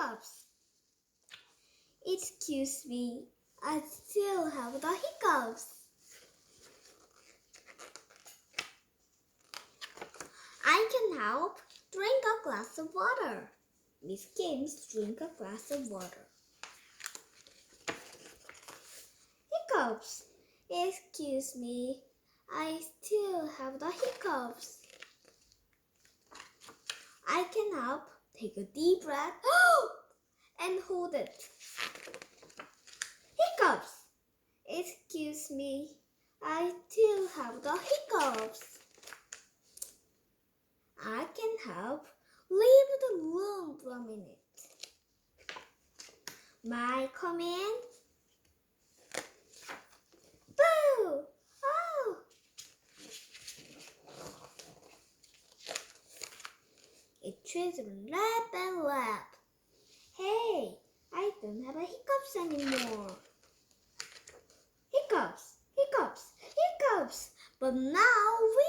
hiccups. Excuse me, I still have the hiccups. I can help. Drink a glass of water. Miss James, drink a glass of water. Hiccups. Excuse me, I still have the hiccups. I can help. Take a deep breath and hold it. Hiccups. Excuse me, I still have the hiccups. I can help. Leave the room for a minute. May I come in? Boo! Oh! It trees lap and lap. Hey, I don't have a hiccups anymore. Hiccups, hiccups, hiccups. But now we